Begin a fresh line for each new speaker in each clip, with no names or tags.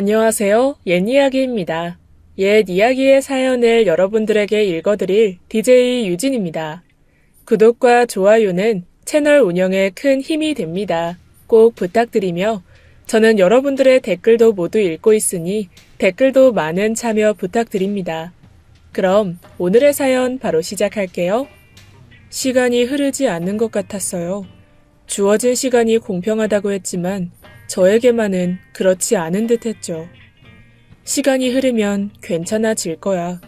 안녕하세요. 옛 이야기입니다. 옛 이야기의 사연을 여러분들에게 읽어드릴 DJ 유진입니다. 구독과 좋아요는 채널 운영에 큰 힘이 됩니다. 꼭 부탁드리며 저는 여러분들의 댓글도 모두 읽고 있으니 댓글도 많은 참여 부탁드립니다. 그럼 오늘의 사연 바로 시작할게요. 시간이 흐르지 않는 것 같았어요. 주어진 시간이 공평하다고 했지만 저에게만은 그렇지 않은 듯 했죠. 시간이 흐르면 괜찮아질 거야.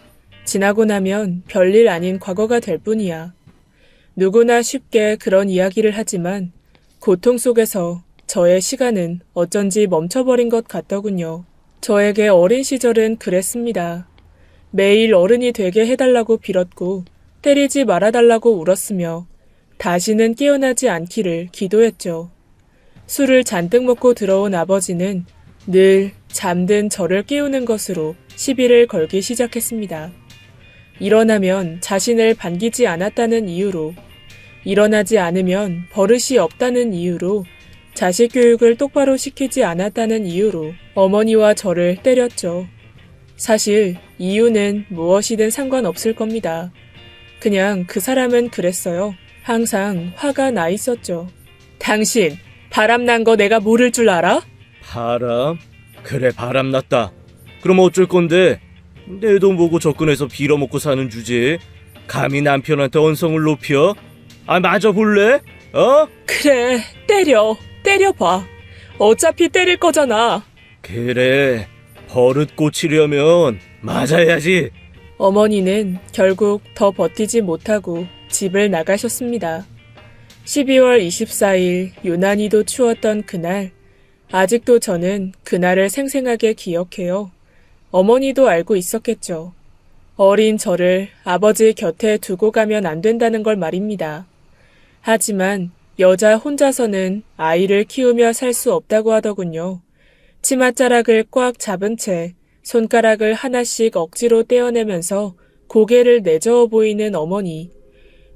지나고 나면 별일 아닌 과거가 될 뿐이야. 누구나 쉽게 그런 이야기를 하지만 고통 속에서 저의 시간은 어쩐지 멈춰버린 것 같더군요. 저에게 어린 시절은 그랬습니다. 매일 어른이 되게 해달라고 빌었고 때리지 말아달라고 울었으며 다시는 깨어나지 않기를 기도했죠. 술을 잔뜩 먹고 들어온 아버지는 늘 잠든 저를 깨우는 것으로 시비를 걸기 시작했습니다. 일어나면 자신을 반기지 않았다는 이유로, 일어나지 않으면 버릇이 없다는 이유로, 자식 교육을 똑바로 시키지 않았다는 이유로 어머니와 저를 때렸죠. 사실 이유는 무엇이든 상관없을 겁니다. 그냥 그 사람은 그랬어요. 항상 화가 나 있었죠. 당신, 바람난 거 내가 모를 줄 알아?
바람? 그래, 바람났다. 그럼 어쩔 건데? 내 돈 보고 접근해서 빌어먹고 사는 주제에 감히 남편한테 언성을 높여? 맞아볼래? 어?
그래, 때려봐. 어차피 때릴 거잖아.
그래, 버릇 고치려면 맞아야지.
어머니는 결국 더 버티지 못하고 집을 나가셨습니다. 12월 24일 유난히도 추웠던 그날, 아직도 저는 그날을 생생하게 기억해요. 어머니도 알고 있었겠죠. 어린 저를 아버지 곁에 두고 가면 안 된다는 걸 말입니다. 하지만 여자 혼자서는 아이를 키우며 살 수 없다고 하더군요. 치맛자락을 꽉 잡은 채 손가락을 하나씩 억지로 떼어내면서 고개를 내저어 보이는 어머니.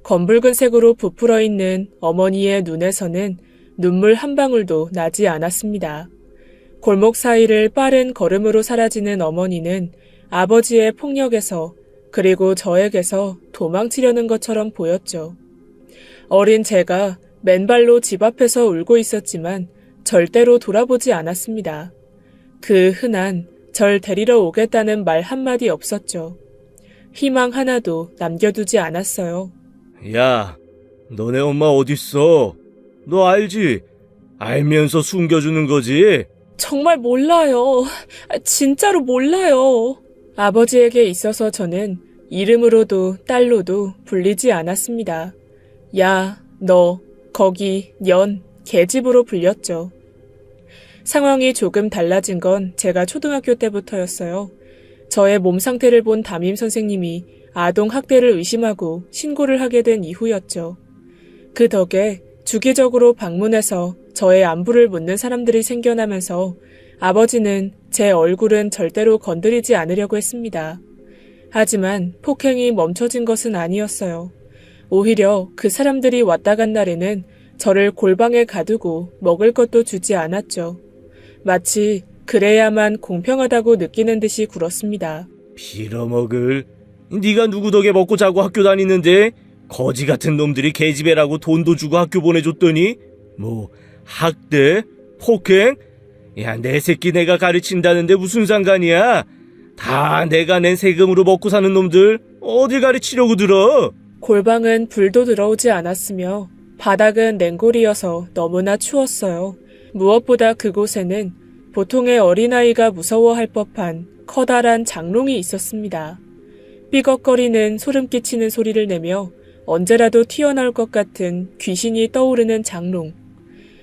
검붉은 색으로 부풀어 있는 어머니의 눈에서는 눈물 한 방울도 나지 않았습니다. 골목 사이를 빠른 걸음으로 사라지는 어머니는 아버지의 폭력에서 그리고 저에게서 도망치려는 것처럼 보였죠. 어린 제가 맨발로 집 앞에서 울고 있었지만 절대로 돌아보지 않았습니다. 그 흔한 절 데리러 오겠다는 말 한마디 없었죠. 희망 하나도 남겨두지 않았어요.
야, 너네 엄마 어딨어? 너 알지? 알면서 숨겨주는 거지?
정말 몰라요. 진짜로 몰라요. 아버지에게 있어서 저는 이름으로도 딸로도 불리지 않았습니다. 야, 너, 거기, 년, 계집으로 불렸죠. 상황이 조금 달라진 건 제가 초등학교 때부터였어요. 저의 몸 상태를 본 담임 선생님이 아동 학대를 의심하고 신고를 하게 된 이후였죠. 그 덕에 주기적으로 방문해서 저의 안부를 묻는 사람들이 생겨나면서 아버지는 제 얼굴은 절대로 건드리지 않으려고 했습니다. 하지만 폭행이 멈춰진 것은 아니었어요. 오히려 그 사람들이 왔다 간 날에는 저를 골방에 가두고 먹을 것도 주지 않았죠. 마치 그래야만 공평하다고 느끼는 듯이 굴었습니다.
빌어먹을? 네가 누구 덕에 먹고 자고 학교 다니는데? 거지 같은 놈들이 계집애라고 돈도 주고 학교 보내줬더니? 뭐 학대? 폭행? 야, 내 새끼 내가 가르친다는데 무슨 상관이야? 다 내가 낸 세금으로 먹고 사는 놈들 어딜 가르치려고 들어?
골방은 불도 들어오지 않았으며 바닥은 냉골이어서 너무나 추웠어요. 무엇보다 그곳에는 보통의 어린아이가 무서워할 법한 커다란 장롱이 있었습니다. 삐걱거리는 소름 끼치는 소리를 내며 언제라도 튀어나올 것 같은 귀신이 떠오르는 장롱.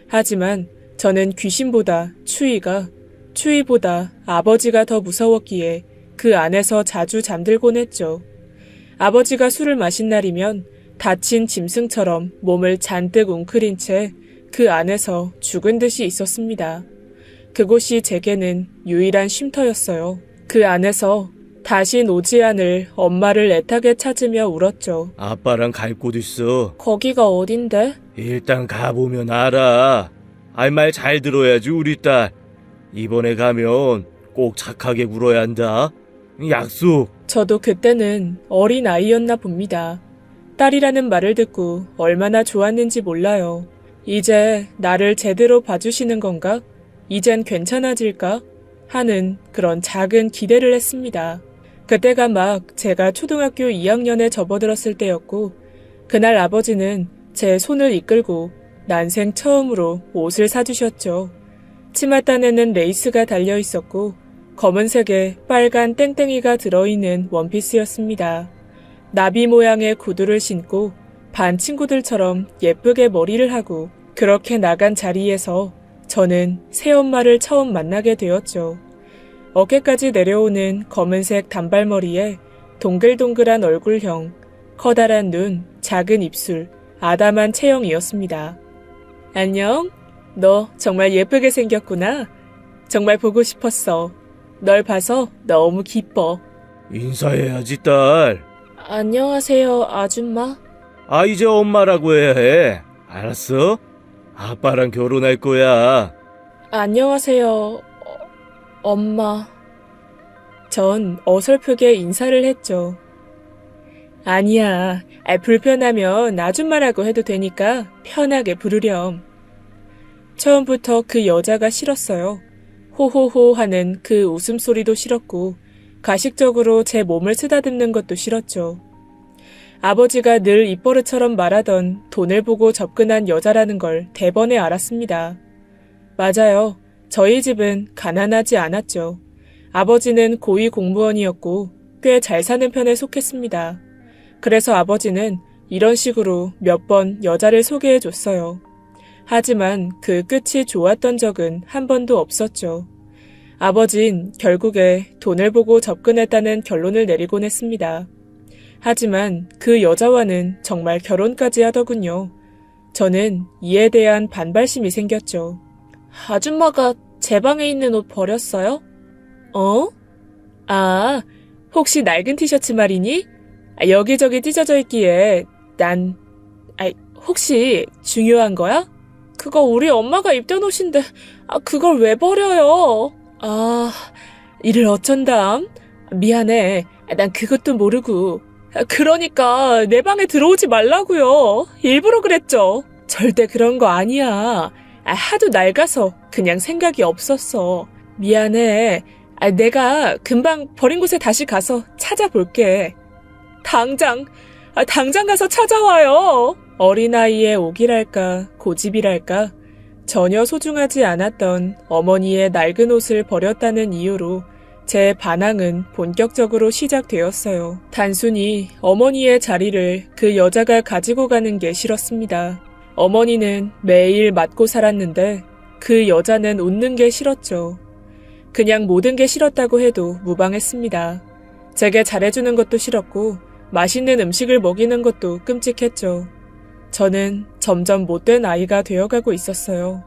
하지만 저는 귀신보다 추위보다 아버지가 더 무서웠기에 그 안에서 자주 잠들곤 했죠. 아버지가 술을 마신 날이면 다친 짐승처럼 몸을 잔뜩 웅크린 채 그 안에서 죽은 듯이 있었습니다. 그곳이 제게는 유일한 쉼터였어요. 그 안에서 다신 오지 않을 엄마를 애타게 찾으며 울었죠.
아빠랑 갈 곳 있어.
거기가 어딘데?
일단 가보면 알아. 말 잘 들어야지 우리 딸. 이번에 가면 꼭 착하게 굴어야 한다. 약속.
저도 그때는 어린 아이였나 봅니다. 딸이라는 말을 듣고 얼마나 좋았는지 몰라요. 이제 나를 제대로 봐주시는 건가? 이젠 괜찮아질까? 하는 그런 작은 기대를 했습니다. 그때가 막 제가 초등학교 2학년에 접어들었을 때였고, 그날 아버지는 제 손을 이끌고 난생 처음으로 옷을 사주셨죠. 치맛단에는 레이스가 달려 있었고, 검은색에 빨간 땡땡이가 들어있는 원피스였습니다. 나비 모양의 구두를 신고 반 친구들처럼 예쁘게 머리를 하고 그렇게 나간 자리에서 저는 새엄마를 처음 만나게 되었죠. 어깨까지 내려오는 검은색 단발머리에 동글동글한 얼굴형, 커다란 눈, 작은 입술, 아담한 체형이었습니다. 안녕? 너 정말 예쁘게 생겼구나. 정말 보고 싶었어. 널 봐서 너무 기뻐.
인사해야지, 딸.
안녕하세요, 아줌마.
이제 엄마라고 해야 해. 알았어? 아빠랑 결혼할 거야.
안녕하세요, 엄마. 전 어설프게 인사를 했죠. 아니야, 불편하면 아줌마라고 해도 되니까 편하게 부르렴. 처음부터 그 여자가 싫었어요. 호호호 하는 그 웃음소리도 싫었고 가식적으로 제 몸을 쓰다듬는 것도 싫었죠. 아버지가 늘 입버릇처럼 말하던 돈을 보고 접근한 여자라는 걸 대번에 알았습니다. 맞아요. 저희 집은 가난하지 않았죠. 아버지는 고위 공무원이었고 꽤 잘 사는 편에 속했습니다. 그래서 아버지는 이런 식으로 몇 번 여자를 소개해줬어요. 하지만 그 끝이 좋았던 적은 한 번도 없었죠. 아버진 결국에 돈을 보고 접근했다는 결론을 내리곤 했습니다. 하지만 그 여자와는 정말 결혼까지 하더군요. 저는 이에 대한 반발심이 생겼죠. 아줌마가 제 방에 있는 옷 버렸어요? 어? 혹시 낡은 티셔츠 말이니? 여기저기 찢어져 있기에 혹시 중요한 거야? 그거 우리 엄마가 입던 옷인데 그걸 왜 버려요? 이를 어쩐담? 미안해. 난 그것도 모르고. 그러니까 내 방에 들어오지 말라고요. 일부러 그랬죠. 절대 그런 거 아니야. 하도 낡아서 그냥 생각이 없었어. 미안해. 내가 금방 버린 곳에 다시 가서 찾아볼게. 당장 가서 찾아와요. 어린아이의 오기랄까 고집이랄까 전혀 소중하지 않았던 어머니의 낡은 옷을 버렸다는 이유로 제 반항은 본격적으로 시작되었어요. 단순히 어머니의 자리를 그 여자가 가지고 가는 게 싫었습니다. 어머니는 매일 맞고 살았는데 그 여자는 웃는 게 싫었죠. 그냥 모든 게 싫었다고 해도 무방했습니다. 제게 잘해주는 것도 싫었고 맛있는 음식을 먹이는 것도 끔찍했죠. 저는 점점 못된 아이가 되어가고 있었어요.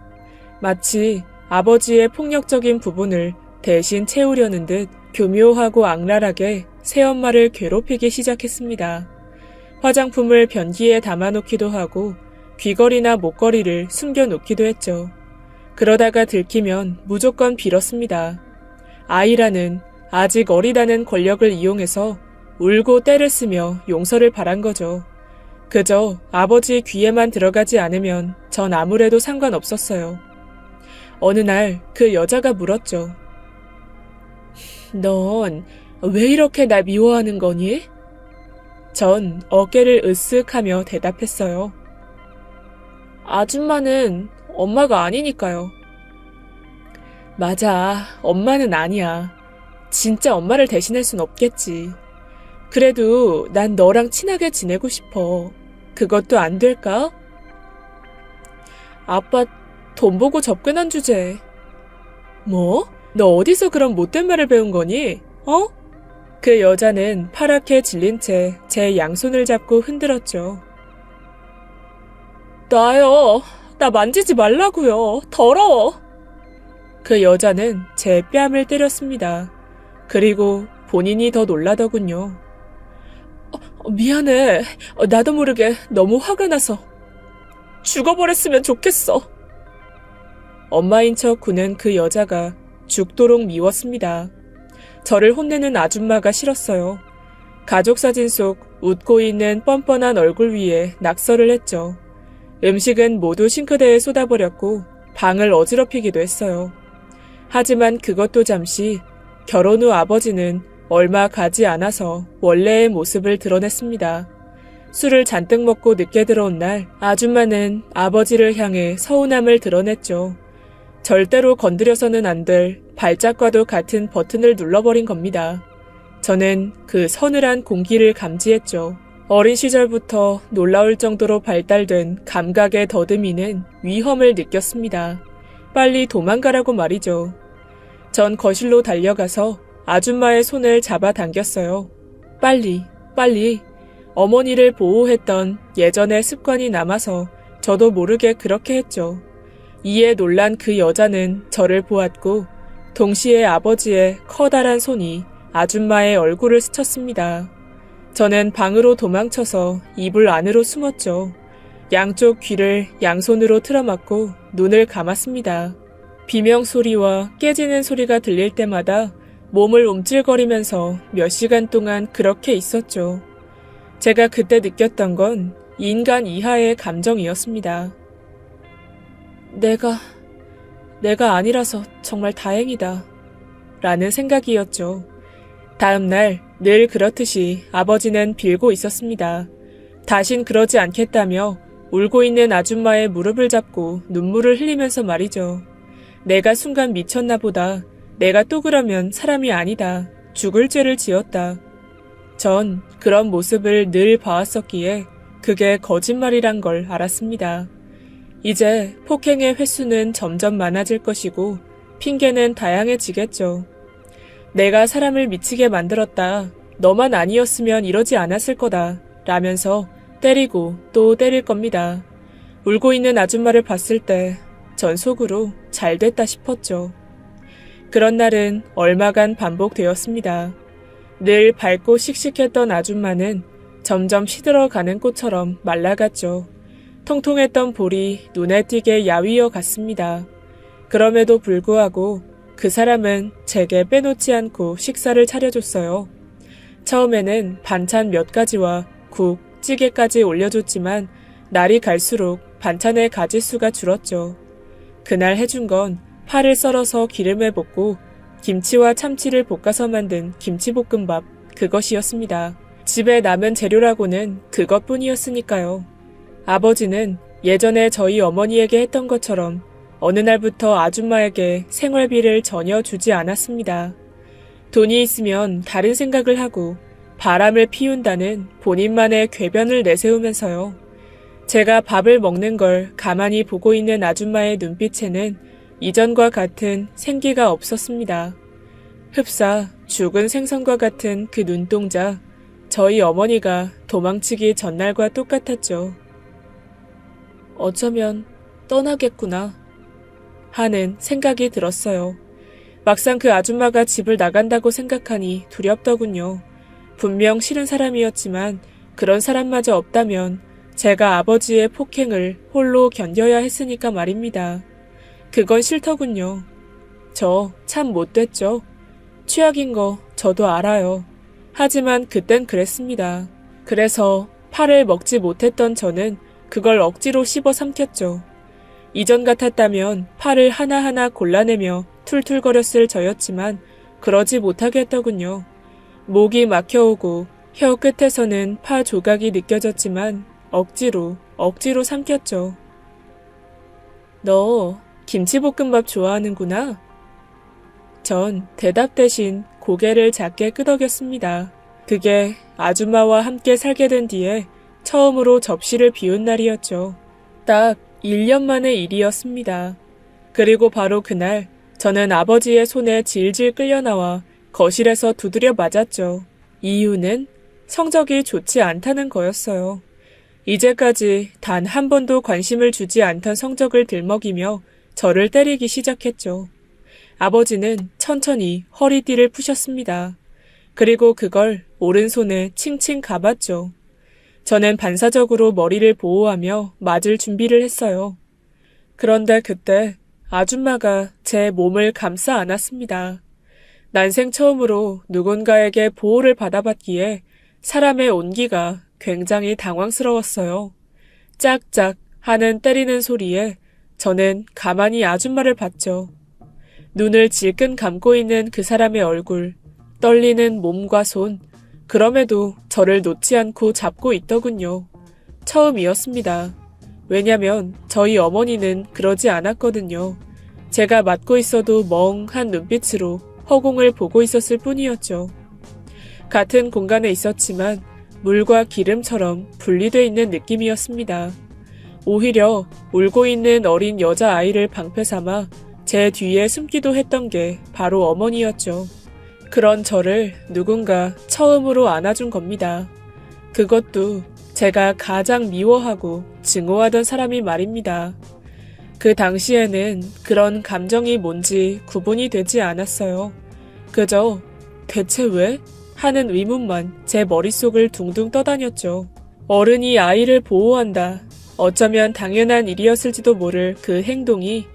마치 아버지의 폭력적인 부분을 대신 채우려는 듯 교묘하고 악랄하게 새엄마를 괴롭히기 시작했습니다. 화장품을 변기에 담아놓기도 하고 귀걸이나 목걸이를 숨겨놓기도 했죠. 그러다가 들키면 무조건 빌었습니다. 아이라는 아직 어리다는 권력을 이용해서 울고 떼를 쓰며 용서를 바란 거죠. 그저 아버지 귀에만 들어가지 않으면 전 아무래도 상관없었어요. 어느 날 그 여자가 물었죠. 넌 왜 이렇게 날 미워하는 거니? 전 어깨를 으쓱하며 대답했어요. 아줌마는 엄마가 아니니까요. 맞아, 엄마는 아니야. 진짜 엄마를 대신할 순 없겠지. 그래도 난 너랑 친하게 지내고 싶어. 그것도 안 될까? 아빠 돈 보고 접근한 주제. 뭐? 너 어디서 그런 못된 말을 배운 거니? 어? 그 여자는 파랗게 질린 채 제 양손을 잡고 흔들었죠. 나요. 나 만지지 말라고요. 더러워. 그 여자는 제 뺨을 때렸습니다. 그리고 본인이 더 놀라더군요. 미안해. 나도 모르게 너무 화가 나서. 죽어버렸으면 좋겠어. 엄마인 척 구는 그 여자가 죽도록 미웠습니다. 저를 혼내는 아줌마가 싫었어요. 가족사진 속 웃고 있는 뻔뻔한 얼굴 위에 낙서를 했죠. 음식은 모두 싱크대에 쏟아버렸고 방을 어지럽히기도 했어요. 하지만 그것도 잠시 결혼 후 아버지는 얼마 가지 않아서 원래의 모습을 드러냈습니다. 술을 잔뜩 먹고 늦게 들어온 날 아줌마는 아버지를 향해 서운함을 드러냈죠. 절대로 건드려서는 안 될 발작과도 같은 버튼을 눌러버린 겁니다. 저는 그 서늘한 공기를 감지했죠. 어린 시절부터 놀라울 정도로 발달된 감각의 더듬이는 위험을 느꼈습니다. 빨리 도망가라고 말이죠. 전 거실로 달려가서 아줌마의 손을 잡아당겼어요. 빨리, 빨리. 어머니를 보호했던 예전의 습관이 남아서 저도 모르게 그렇게 했죠. 이에 놀란 그 여자는 저를 보았고 동시에 아버지의 커다란 손이 아줌마의 얼굴을 스쳤습니다. 저는 방으로 도망쳐서 이불 안으로 숨었죠. 양쪽 귀를 양손으로 틀어막고 눈을 감았습니다. 비명 소리와 깨지는 소리가 들릴 때마다 몸을 움찔거리면서 몇 시간 동안 그렇게 있었죠. 제가 그때 느꼈던 건 인간 이하의 감정이었습니다. 내가 아니라서 정말 다행이다. 라는 생각이었죠. 다음 날 늘 그렇듯이 아버지는 빌고 있었습니다. 다신 그러지 않겠다며 울고 있는 아줌마의 무릎을 잡고 눈물을 흘리면서 말이죠. 내가 순간 미쳤나 보다. 내가 또 그러면 사람이 아니다. 죽을 죄를 지었다. 전 그런 모습을 늘 봐왔었기에 그게 거짓말이란 걸 알았습니다. 이제 폭행의 횟수는 점점 많아질 것이고 핑계는 다양해지겠죠. 내가 사람을 미치게 만들었다. 너만 아니었으면 이러지 않았을 거다. 라면서 때리고 또 때릴 겁니다. 울고 있는 아줌마를 봤을 때 전 속으로 잘 됐다 싶었죠. 그런 날은 얼마간 반복되었습니다. 늘 밝고 씩씩했던 아줌마는 점점 시들어가는 꽃처럼 말라갔죠. 통통했던 볼이 눈에 띄게 야위어 갔습니다. 그럼에도 불구하고 그 사람은 제게 빼놓지 않고 식사를 차려줬어요. 처음에는 반찬 몇 가지와 국, 찌개까지 올려줬지만 날이 갈수록 반찬의 가지수가 줄었죠. 그날 해준 건 파를 썰어서 기름에 볶고 김치와 참치를 볶아서 만든 김치볶음밥, 그것이었습니다. 집에 남은 재료라고는 그것뿐이었으니까요. 아버지는 예전에 저희 어머니에게 했던 것처럼 어느 날부터 아줌마에게 생활비를 전혀 주지 않았습니다. 돈이 있으면 다른 생각을 하고 바람을 피운다는 본인만의 궤변을 내세우면서요. 제가 밥을 먹는 걸 가만히 보고 있는 아줌마의 눈빛에는 이전과 같은 생기가 없었습니다. 흡사 죽은 생선과 같은 그 눈동자, 저희 어머니가 도망치기 전날과 똑같았죠. 어쩌면 떠나겠구나 하는 생각이 들었어요. 막상 그 아줌마가 집을 나간다고 생각하니 두렵더군요. 분명 싫은 사람이었지만 그런 사람마저 없다면 제가 아버지의 폭행을 홀로 견뎌야 했으니까 말입니다. 그건 싫더군요. 저 참 못됐죠. 최악인 거 저도 알아요. 하지만 그땐 그랬습니다. 그래서 파를 먹지 못했던 저는 그걸 억지로 씹어 삼켰죠. 이전 같았다면 파를 하나하나 골라내며 툴툴거렸을 저였지만 그러지 못하게 했더군요. 목이 막혀오고 혀 끝에서는 파 조각이 느껴졌지만 억지로 삼켰죠. 너 김치볶음밥 좋아하는구나? 전 대답 대신 고개를 작게 끄덕였습니다. 그게 아줌마와 함께 살게 된 뒤에 처음으로 접시를 비운 날이었죠. 딱 1년 만의 일이었습니다. 그리고 바로 그날 저는 아버지의 손에 질질 끌려나와 거실에서 두드려 맞았죠. 이유는 성적이 좋지 않다는 거였어요. 이제까지 단 한 번도 관심을 주지 않던 성적을 들먹이며 저를 때리기 시작했죠. 아버지는 천천히 허리띠를 푸셨습니다. 그리고 그걸 오른손에 칭칭 감았죠. 저는 반사적으로 머리를 보호하며 맞을 준비를 했어요. 그런데 그때 아줌마가 제 몸을 감싸 안았습니다. 난생 처음으로 누군가에게 보호를 받아봤기에 사람의 온기가 굉장히 당황스러웠어요. 짝짝 하는 때리는 소리에 저는 가만히 아줌마를 봤죠. 눈을 질끈 감고 있는 그 사람의 얼굴, 떨리는 몸과 손, 그럼에도 저를 놓지 않고 잡고 있더군요. 처음이었습니다. 왜냐면 저희 어머니는 그러지 않았거든요. 제가 맞고 있어도 멍한 눈빛으로 허공을 보고 있었을 뿐이었죠. 같은 공간에 있었지만 물과 기름처럼 분리돼 있는 느낌이었습니다. 오히려 울고 있는 어린 여자아이를 방패 삼아 제 뒤에 숨기도 했던 게 바로 어머니였죠. 그런 저를 누군가 처음으로 안아준 겁니다. 그것도 제가 가장 미워하고 증오하던 사람이 말입니다. 그 당시에는 그런 감정이 뭔지 구분이 되지 않았어요. 그저 대체 왜? 하는 의문만 제 머릿속을 둥둥 떠다녔죠. 어른이 아이를 보호한다. 어쩌면 당연한 일이었을지도 모를 그 행동이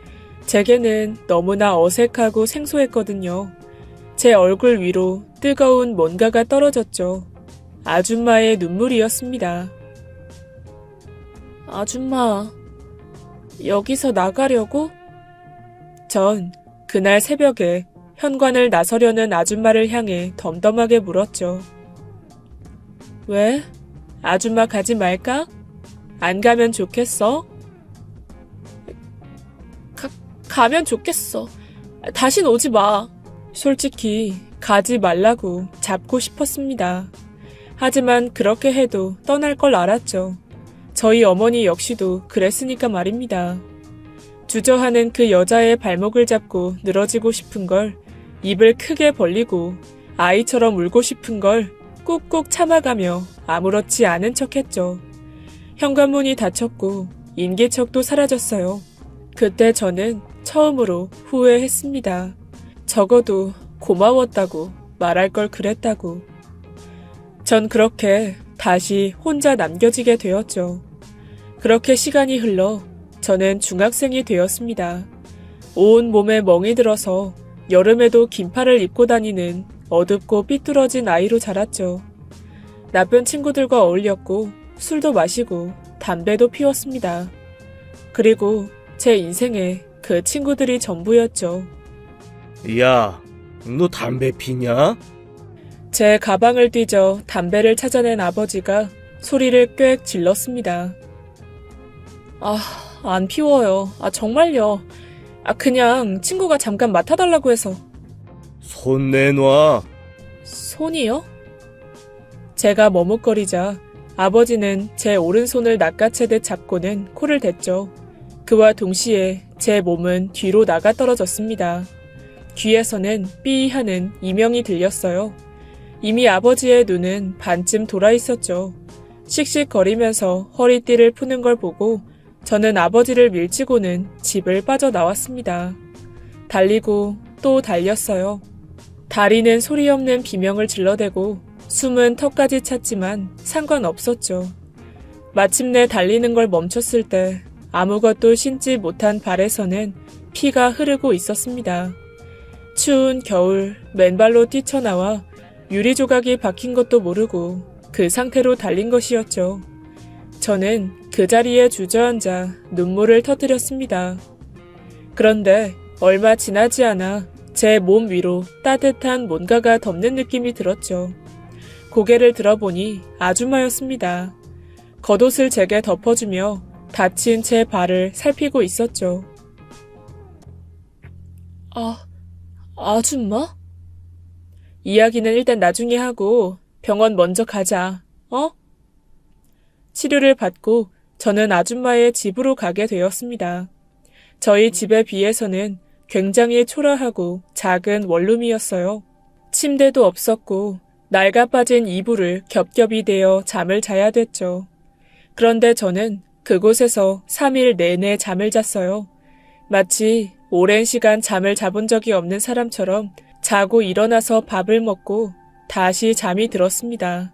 제게는 너무나 어색하고 생소했거든요. 제 얼굴 위로 뜨거운 뭔가가 떨어졌죠. 아줌마의 눈물이었습니다. 아줌마, 여기서 나가려고? 전 그날 새벽에 현관을 나서려는 아줌마를 향해 덤덤하게 물었죠. 왜? 아줌마 가지 말까? 안 가면 좋겠어? 가면 좋겠어. 다신 오지 마. 솔직히 가지 말라고 잡고 싶었습니다. 하지만 그렇게 해도 떠날 걸 알았죠. 저희 어머니 역시도 그랬으니까 말입니다. 주저하는 그 여자의 발목을 잡고 늘어지고 싶은 걸, 입을 크게 벌리고 아이처럼 울고 싶은 걸 꾹꾹 참아가며 아무렇지 않은 척했죠. 현관문이 닫혔고 인기척도 사라졌어요. 그때 저는 처음으로 후회했습니다. 적어도 고마웠다고 말할 걸 그랬다고. 전 그렇게 다시 혼자 남겨지게 되었죠. 그렇게 시간이 흘러 저는 중학생이 되었습니다. 온 몸에 멍이 들어서 여름에도 긴팔을 입고 다니는 어둡고 삐뚤어진 아이로 자랐죠. 나쁜 친구들과 어울렸고 술도 마시고 담배도 피웠습니다. 그리고 제 인생에 그 친구들이 전부였죠.
야, 너 담배 피냐?
제 가방을 뒤져 담배를 찾아낸 아버지가 소리를 꽥 질렀습니다. 안 피워요. 정말요. 그냥 친구가 잠깐 맡아달라고 해서.
손 내놔.
손이요? 제가 머뭇거리자 아버지는 제 오른손을 낚아채듯 잡고는 코를 댔죠. 그와 동시에 제 몸은 뒤로 나가 떨어졌습니다. 귀에서는 삐 하는 이명이 들렸어요. 이미 아버지의 눈은 반쯤 돌아 있었죠. 씩씩거리면서 허리띠를 푸는 걸 보고 저는 아버지를 밀치고는 집을 빠져나왔습니다. 달리고 또 달렸어요. 다리는 소리 없는 비명을 질러대고 숨은 턱까지 찼지만 상관없었죠. 마침내 달리는 걸 멈췄을 때 아무것도 신지 못한 발에서는 피가 흐르고 있었습니다. 추운 겨울 맨발로 뛰쳐나와 유리 조각이 박힌 것도 모르고 그 상태로 달린 것이었죠. 저는 그 자리에 주저앉아 눈물을 터뜨렸습니다. 그런데 얼마 지나지 않아 제 몸 위로 따뜻한 뭔가가 덮는 느낌이 들었죠. 고개를 들어보니 아줌마였습니다. 겉옷을 제게 덮어주며 다친 제 발을 살피고 있었죠. 아줌마? 이야기는 일단 나중에 하고 병원 먼저 가자, 치료를 받고 저는 아줌마의 집으로 가게 되었습니다. 저희 집에 비해서는 굉장히 초라하고 작은 원룸이었어요. 침대도 없었고 낡아 빠진 이불을 겹겹이 대어 잠을 자야 됐죠. 그런데 저는 그곳에서 3일 내내 잠을 잤어요. 마치 오랜 시간 잠을 자본 적이 없는 사람처럼 자고 일어나서 밥을 먹고 다시 잠이 들었습니다.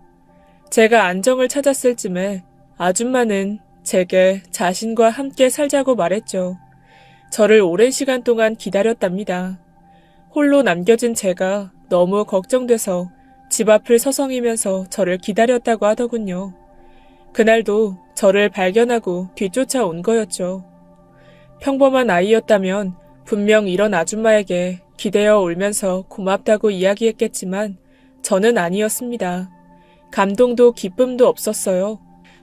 제가 안정을 찾았을 쯤에 아줌마는 제게 자신과 함께 살자고 말했죠. 저를 오랜 시간 동안 기다렸답니다. 홀로 남겨진 제가 너무 걱정돼서 집 앞을 서성이면서 저를 기다렸다고 하더군요. 그날도 저를 발견하고 뒤쫓아온 거였죠. 평범한 아이였다면 분명 이런 아줌마에게 기대어 울면서 고맙다고 이야기했겠지만 저는 아니었습니다. 감동도 기쁨도 없었어요.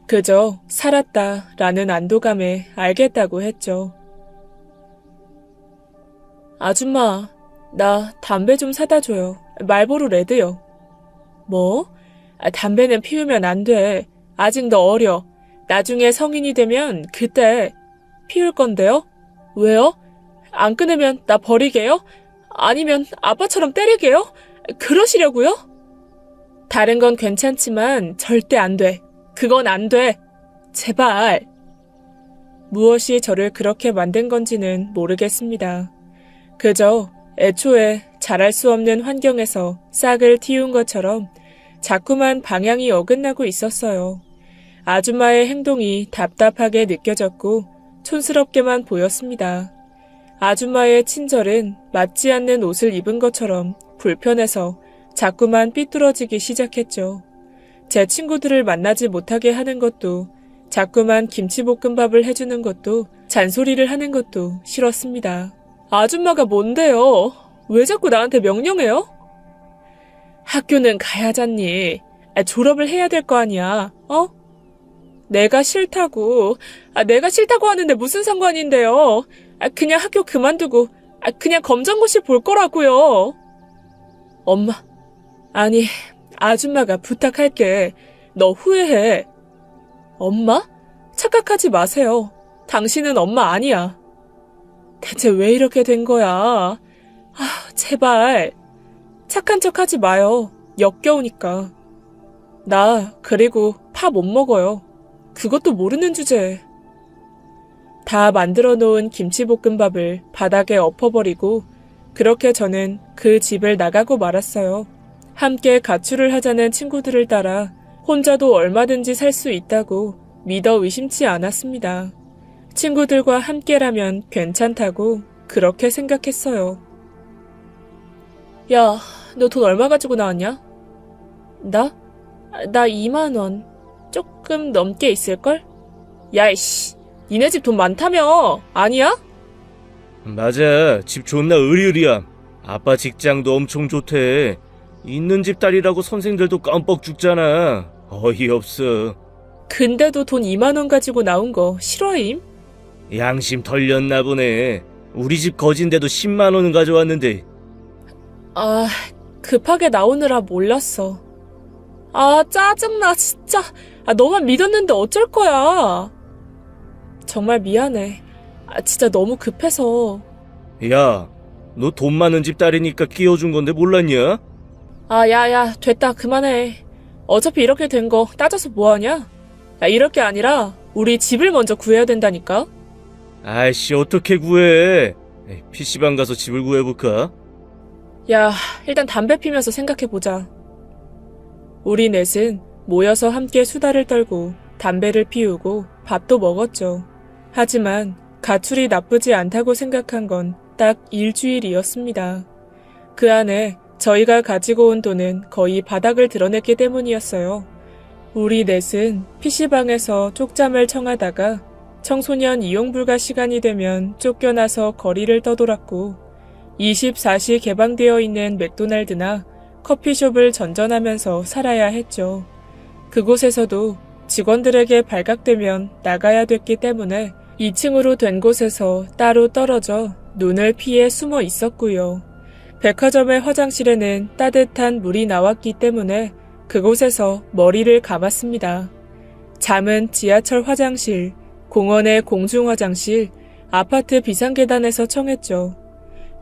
그저 살았다라는 안도감에 알겠다고 했죠. 아줌마, 나 담배 좀 사다 줘요. 말보로 레드요. 뭐? 담배는 피우면 안 돼. 아직 너 어려. 나중에 성인이 되면 그때 피울 건데요? 왜요? 안 끊으면 나 버리게요? 아니면 아빠처럼 때리게요? 그러시려고요? 다른 건 괜찮지만 절대 안 돼. 그건 안 돼. 제발. 무엇이 저를 그렇게 만든 건지는 모르겠습니다. 그저 애초에 잘할 수 없는 환경에서 싹을 틔운 것처럼 자꾸만 방향이 어긋나고 있었어요. 아줌마의 행동이 답답하게 느껴졌고 촌스럽게만 보였습니다. 아줌마의 친절은 맞지 않는 옷을 입은 것처럼 불편해서 자꾸만 삐뚤어지기 시작했죠. 제 친구들을 만나지 못하게 하는 것도, 자꾸만 김치볶음밥을 해주는 것도, 잔소리를 하는 것도 싫었습니다. 아줌마가 뭔데요? 왜 자꾸 나한테 명령해요? 학교는 가야잖니. 졸업을 해야 될 거 아니야, 어? 내가 싫다고 하는데 무슨 상관인데요? 그냥 학교 그만두고, 그냥 검정고시 볼 거라고요. 엄마, 아니, 아줌마가 부탁할게. 너 후회해. 엄마? 착각하지 마세요. 당신은 엄마 아니야. 대체 왜 이렇게 된 거야? 제발. 착한 척 하지 마요. 역겨우니까. 나 그리고 파 못 먹어요. 그것도 모르는 주제에. 다 만들어 놓은 김치볶음밥을 바닥에 엎어버리고 그렇게 저는 그 집을 나가고 말았어요. 함께 가출을 하자는 친구들을 따라 혼자도 얼마든지 살 수 있다고 믿어 의심치 않았습니다. 친구들과 함께라면 괜찮다고 그렇게 생각했어요. 야, 너 돈 얼마 가지고 나왔냐? 나 2만 원. 조금 넘게 있을걸? 야, 이씨. 니네 집 돈 많다며? 아니야?
맞아. 집 존나 으리으리함. 아빠 직장도 엄청 좋대. 있는 집 딸이라고 선생들도 깜뻑 죽잖아. 어이없어.
근데도 돈 2만 원 가지고 나온 거 싫어임?
양심 털렸나 보네. 우리 집 거진데도 10만 원은 가져왔는데.
급하게 나오느라 몰랐어. 짜증나, 진짜. 너만 믿었는데 어쩔 거야. 정말 미안해. 진짜 너무 급해서.
야, 너 돈 많은 집 딸이니까 끼워준 건데 몰랐냐?
야, 됐다, 그만해. 어차피 이렇게 된 거 따져서 뭐하냐? 이럴 게 아니라 우리 집을 먼저 구해야 된다니까?
아이씨, 어떻게 구해? PC방 가서 집을 구해볼까?
야, 일단 담배 피면서 생각해보자. 우리 넷은 모여서 함께 수다를 떨고 담배를 피우고 밥도 먹었죠. 하지만 가출이 나쁘지 않다고 생각한 건 딱 일주일이었습니다. 그 안에 저희가 가지고 온 돈은 거의 바닥을 드러냈기 때문이었어요. 우리 넷은 PC방에서 쪽잠을 청하다가 청소년 이용 불가 시간이 되면 쫓겨나서 거리를 떠돌았고 24시 개방되어 있는 맥도날드나 커피숍을 전전하면서 살아야 했죠. 그곳에서도 직원들에게 발각되면 나가야 됐기 때문에 2층으로 된 곳에서 따로 떨어져 눈을 피해 숨어 있었고요. 백화점의 화장실에는 따뜻한 물이 나왔기 때문에 그곳에서 머리를 감았습니다. 잠은 지하철 화장실, 공원의 공중 화장실, 아파트 비상계단에서 청했죠.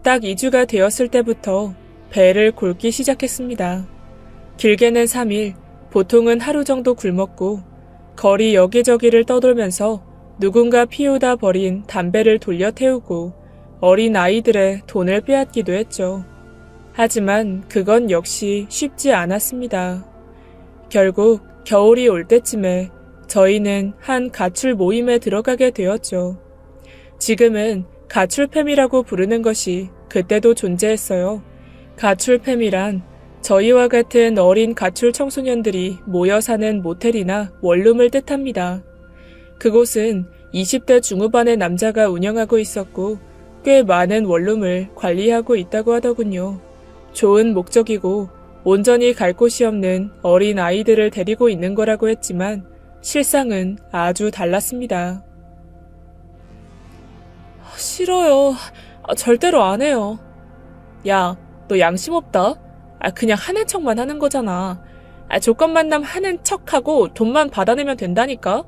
딱 2주가 되었을 때부터 배를 골기 시작했습니다. 길게는 3일, 보통은 하루 정도 굶었고 거리 여기저기를 떠돌면서 누군가 피우다 버린 담배를 돌려 태우고 어린 아이들의 돈을 빼앗기도 했죠. 하지만 그건 역시 쉽지 않았습니다. 결국 겨울이 올 때쯤에 저희는 한 가출 모임에 들어가게 되었죠. 지금은 가출팸이라고 부르는 것이 그때도 존재했어요. 가출팸이란 저희와 같은 어린 가출 청소년들이 모여 사는 모텔이나 원룸을 뜻합니다. 그곳은 20대 중후반의 남자가 운영하고 있었고 꽤 많은 원룸을 관리하고 있다고 하더군요. 좋은 목적이고 온전히 갈 곳이 없는 어린 아이들을 데리고 있는 거라고 했지만 실상은 아주 달랐습니다. 싫어요. 절대로 안 해요. 야, 너 양심 없다. 그냥 하는 척만 하는 거잖아. 조건 만남 하는 척하고 돈만 받아내면 된다니까?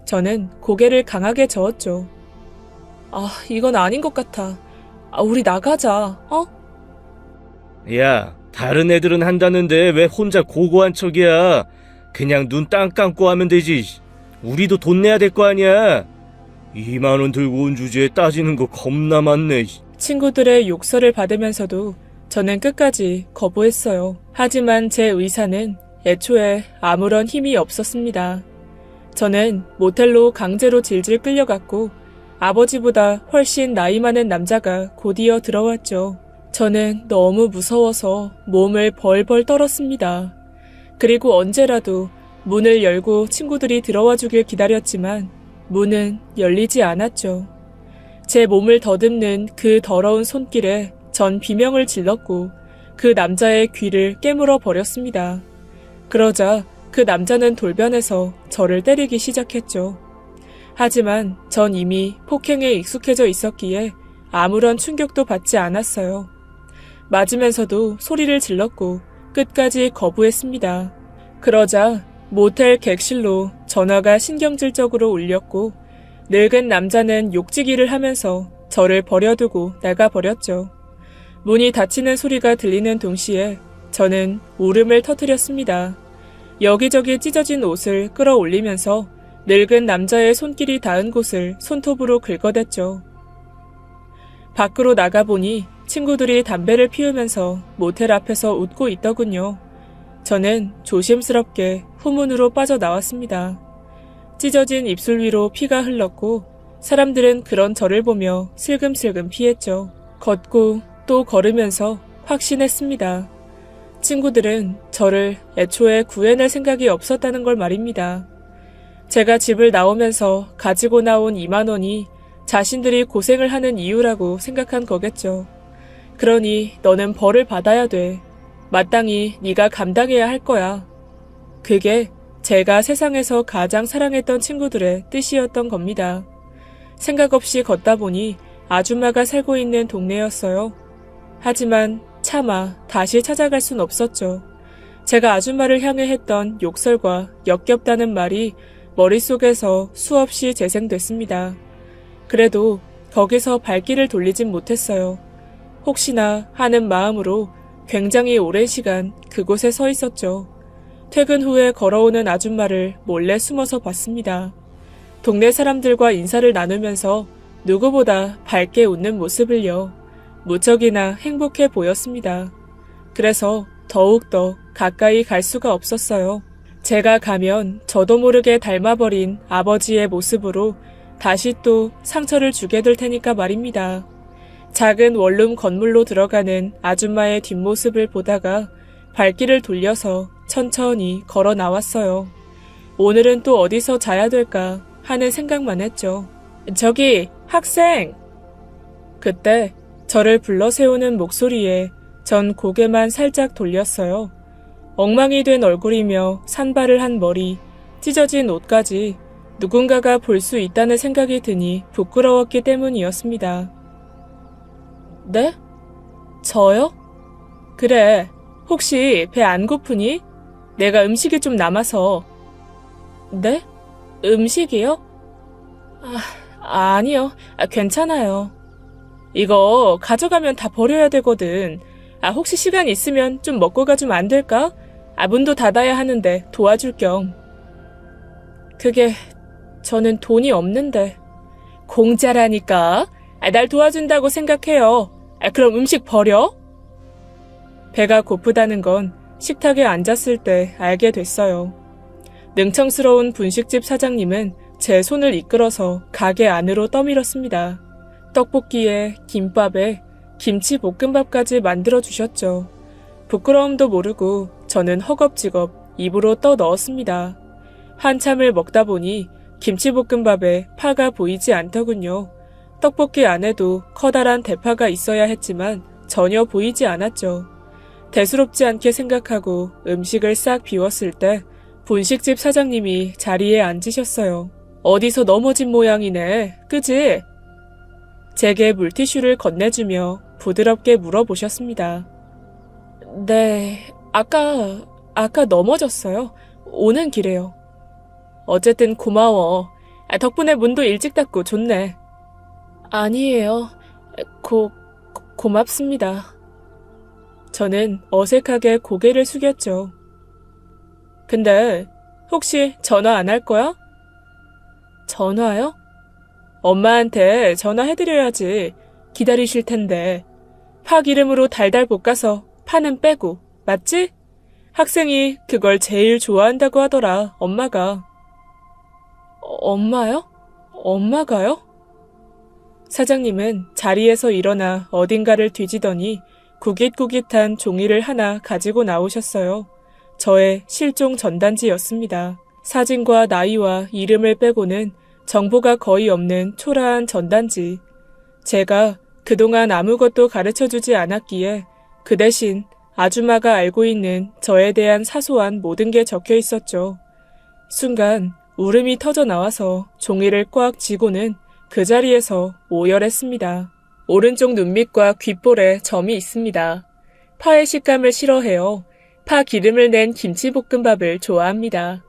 저는 고개를 강하게 저었죠. 이건 아닌 것 같아. 우리 나가자, 어?
야, 다른 애들은 한다는데 왜 혼자 고고한 척이야? 그냥 눈 땅 감고 하면 되지. 우리도 돈 내야 될 거 아니야. 2만 원 들고 온 주제에 따지는 거 겁나 많네.
친구들의 욕설을 받으면서도 저는 끝까지 거부했어요. 하지만 제 의사는 애초에 아무런 힘이 없었습니다. 저는 모텔로 강제로 질질 끌려갔고 아버지보다 훨씬 나이 많은 남자가 곧이어 들어왔죠. 저는 너무 무서워서 몸을 벌벌 떨었습니다. 그리고 언제라도 문을 열고 친구들이 들어와 주길 기다렸지만 문은 열리지 않았죠. 제 몸을 더듬는 그 더러운 손길에 전 비명을 질렀고 그 남자의 귀를 깨물어 버렸습니다. 그러자 그 남자는 돌변해서 저를 때리기 시작했죠. 하지만 전 이미 폭행에 익숙해져 있었기에 아무런 충격도 받지 않았어요. 맞으면서도 소리를 질렀고 끝까지 거부했습니다. 그러자 모텔 객실로 전화가 신경질적으로 울렸고 늙은 남자는 욕지기를 하면서 저를 버려두고 나가버렸죠. 문이 닫히는 소리가 들리는 동시에 저는 울음을 터뜨렸습니다. 여기저기 찢어진 옷을 끌어올리면서 늙은 남자의 손길이 닿은 곳을 손톱으로 긁어댔죠. 밖으로 나가보니 친구들이 담배를 피우면서 모텔 앞에서 웃고 있더군요. 저는 조심스럽게 후문으로 빠져나왔습니다. 찢어진 입술 위로 피가 흘렀고 사람들은 그런 저를 보며 슬금슬금 피했죠. 걷고 또 걸으면서 확신했습니다. 친구들은 저를 애초에 구해낼 생각이 없었다는 걸 말입니다. 제가 집을 나오면서 가지고 나온 2만 원이 자신들이 고생을 하는 이유라고 생각한 거겠죠. 그러니 너는 벌을 받아야 돼. 마땅히 네가 감당해야 할 거야. 그게 제가 세상에서 가장 사랑했던 친구들의 뜻이었던 겁니다. 생각 없이 걷다 보니 아줌마가 살고 있는 동네였어요. 하지만 차마 다시 찾아갈 순 없었죠. 제가 아줌마를 향해 했던 욕설과 역겹다는 말이 머릿속에서 수없이 재생됐습니다. 그래도 거기서 발길을 돌리진 못했어요. 혹시나 하는 마음으로 굉장히 오랜 시간 그곳에 서 있었죠. 퇴근 후에 걸어오는 아줌마를 몰래 숨어서 봤습니다. 동네 사람들과 인사를 나누면서 누구보다 밝게 웃는 모습을요. 무척이나 행복해 보였습니다. 그래서 더욱더 가까이 갈 수가 없었어요. 제가 가면 저도 모르게 닮아버린 아버지의 모습으로 다시 또 상처를 주게 될 테니까 말입니다. 작은 원룸 건물로 들어가는 아줌마의 뒷모습을 보다가 발길을 돌려서 천천히 걸어 나왔어요. 오늘은 또 어디서 자야 될까 하는 생각만 했죠. 저기, 학생! 그때 저를 불러 세우는 목소리에 전 고개만 살짝 돌렸어요. 엉망이 된 얼굴이며 산발을 한 머리, 찢어진 옷까지 누군가가 볼 수 있다는 생각이 드니 부끄러웠기 때문이었습니다. 네? 저요? 그래, 혹시 배 안 고프니? 내가 음식이 좀 남아서. 네? 음식이요? 아니요. 괜찮아요. 이거 가져가면 다 버려야 되거든. 혹시 시간 있으면 좀 먹고 가주면 안 될까? 문도 닫아야 하는데 도와줄 겸. 그게 저는 돈이 없는데. 공짜라니까. 날 도와준다고 생각해요. 그럼 음식 버려? 배가 고프다는 건 식탁에 앉았을 때 알게 됐어요. 능청스러운 분식집 사장님은 제 손을 이끌어서 가게 안으로 떠밀었습니다. 떡볶이에 김밥에 김치볶음밥까지 만들어 주셨죠. 부끄러움도 모르고 저는 허겁지겁 입으로 떠 넣었습니다. 한참을 먹다 보니 김치볶음밥에 파가 보이지 않더군요. 떡볶이 안에도 커다란 대파가 있어야 했지만 전혀 보이지 않았죠. 대수롭지 않게 생각하고 음식을 싹 비웠을 때 분식집 사장님이 자리에 앉으셨어요. 어디서 넘어진 모양이네, 그지? 제게 물티슈를 건네주며 부드럽게 물어보셨습니다. 네, 아까 넘어졌어요. 오는 길에요. 어쨌든 고마워. 덕분에 문도 일찍 닫고 좋네. 아니에요. 고맙습니다. 저는 어색하게 고개를 숙였죠. 근데 혹시 전화 안 할 거야? 전화요? 엄마한테 전화해드려야지. 기다리실 텐데. 파 기름으로 달달 볶아서 파는 빼고, 맞지? 학생이 그걸 제일 좋아한다고 하더라, 엄마가. 엄마요? 엄마가요? 사장님은 자리에서 일어나 어딘가를 뒤지더니 구깃구깃한 종이를 하나 가지고 나오셨어요. 저의 실종 전단지였습니다. 사진과 나이와 이름을 빼고는 정보가 거의 없는 초라한 전단지. 제가 그동안 아무것도 가르쳐주지 않았기에 그 대신 아주마가 알고 있는 저에 대한 사소한 모든 게 적혀 있었죠. 순간 울음이 터져 나와서 종이를 꽉 쥐고는 그 자리에서 오열했습니다. 오른쪽 눈밑과 귓볼에 점이 있습니다. 파의 식감을 싫어해요. 파 기름을 낸 김치볶음밥을 좋아합니다.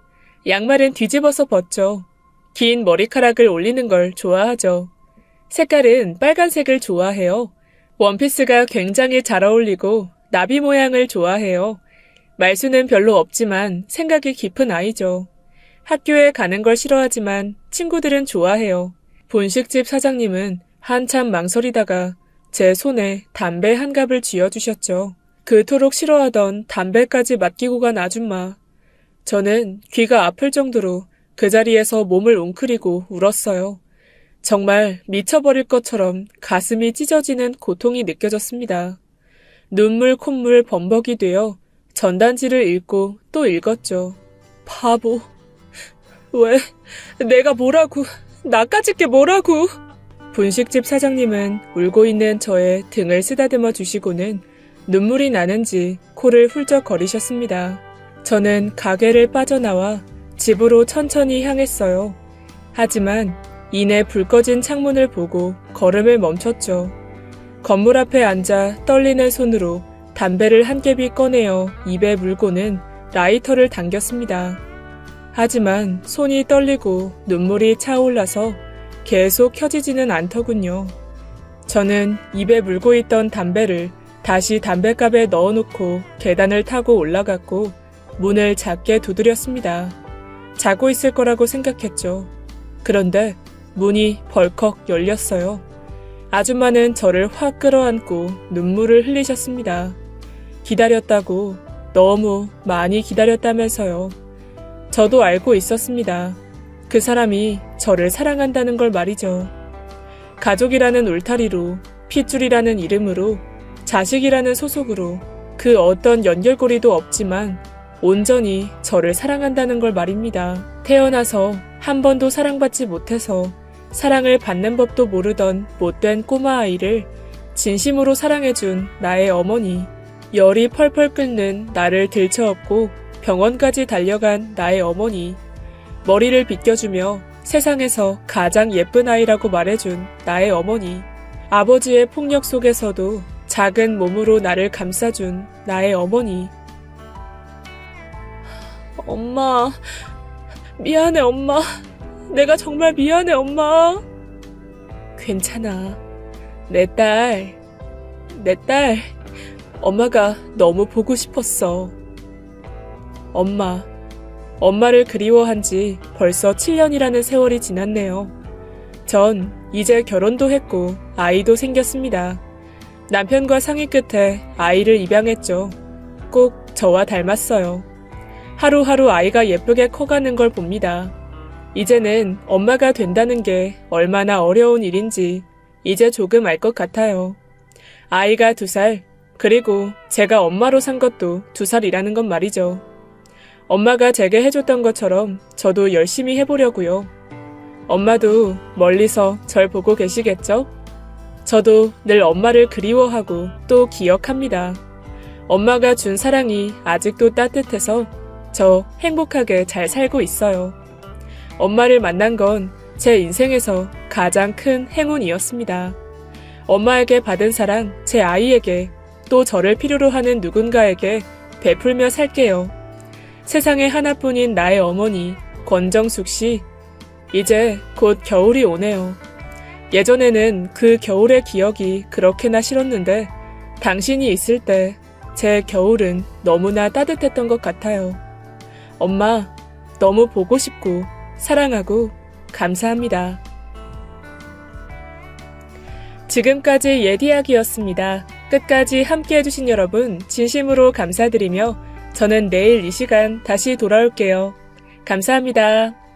양말은 뒤집어서 벗죠. 긴 머리카락을 올리는 걸 좋아하죠. 색깔은 빨간색을 좋아해요. 원피스가 굉장히 잘 어울리고 나비 모양을 좋아해요. 말수는 별로 없지만 생각이 깊은 아이죠. 학교에 가는 걸 싫어하지만 친구들은 좋아해요. 분식집 사장님은 한참 망설이다가 제 손에 담배 한 갑을 쥐어주셨죠. 그토록 싫어하던 담배까지 맡기고 간 아줌마. 저는 귀가 아플 정도로 그 자리에서 몸을 웅크리고 울었어요. 정말 미쳐버릴 것처럼 가슴이 찢어지는 고통이 느껴졌습니다. 눈물 콧물 범벅이 되어 전단지를 읽고 또 읽었죠. 바보. 왜? 내가 뭐라고? 나까짓 게 뭐라고? 분식집 사장님은 울고 있는 저의 등을 쓰다듬어 주시고는 눈물이 나는지 코를 훌쩍거리셨습니다. 저는 가게를 빠져나와 집으로 천천히 향했어요. 하지만 이내 불 꺼진 창문을 보고 걸음을 멈췄죠. 건물 앞에 앉아 떨리는 손으로 담배를 한 갭이 꺼내어 입에 물고는 라이터를 당겼습니다. 하지만 손이 떨리고 눈물이 차올라서 계속 켜지지는 않더군요. 저는 입에 물고 있던 담배를 다시 담뱃갑에 넣어놓고 계단을 타고 올라갔고 문을 작게 두드렸습니다. 자고 있을 거라고 생각했죠. 그런데 문이 벌컥 열렸어요. 아줌마는 저를 확 끌어안고 눈물을 흘리셨습니다. 기다렸다고, 너무 많이 기다렸다면서요. 저도 알고 있었습니다. 그 사람이 저를 사랑한다는 걸 말이죠. 가족이라는 울타리로, 핏줄이라는 이름으로, 자식이라는 소속으로 그 어떤 연결고리도 없지만 온전히 저를 사랑한다는 걸 말입니다. 태어나서 한 번도 사랑받지 못해서 사랑을 받는 법도 모르던 못된 꼬마 아이를 진심으로 사랑해준 나의 어머니, 열이 펄펄 끓는 나를 들쳐업고 병원까지 달려간 나의 어머니, 머리를 빗겨주며 세상에서 가장 예쁜 아이라고 말해준 나의 어머니, 아버지의 폭력 속에서도 작은 몸으로 나를 감싸준 나의 어머니. 엄마, 미안해 엄마. 내가 정말 미안해 엄마. 괜찮아. 내 딸, 엄마가 너무 보고 싶었어. 엄마를 그리워한 지 벌써 7년이라는 세월이 지났네요. 전 이제 결혼도 했고 아이도 생겼습니다. 남편과 상의 끝에 아이를 입양했죠. 꼭 저와 닮았어요. 하루하루 아이가 예쁘게 커가는 걸 봅니다. 이제는 엄마가 된다는 게 얼마나 어려운 일인지 이제 조금 알 것 같아요. 아이가 2살, 그리고 제가 엄마로 산 것도 2살이라는 건 말이죠. 엄마가 제게 해줬던 것처럼 저도 열심히 해보려고요. 엄마도 멀리서 절 보고 계시겠죠? 저도 늘 엄마를 그리워하고 또 기억합니다. 엄마가 준 사랑이 아직도 따뜻해서 저 행복하게 잘 살고 있어요. 엄마를 만난 건 제 인생에서 가장 큰 행운이었습니다. 엄마에게 받은 사랑 제 아이에게 또 저를 필요로 하는 누군가에게 베풀며 살게요. 세상에 하나뿐인 나의 어머니 권정숙 씨, 이제 곧 겨울이 오네요. 예전에는 그 겨울의 기억이 그렇게나 싫었는데 당신이 있을 때 제 겨울은 너무나 따뜻했던 것 같아요. 엄마, 너무 보고 싶고 사랑하고 감사합니다. 지금까지 옛 이야기였습니다. 끝까지 함께 해주신 여러분 진심으로 감사드리며 저는 내일 이 시간 다시 돌아올게요. 감사합니다.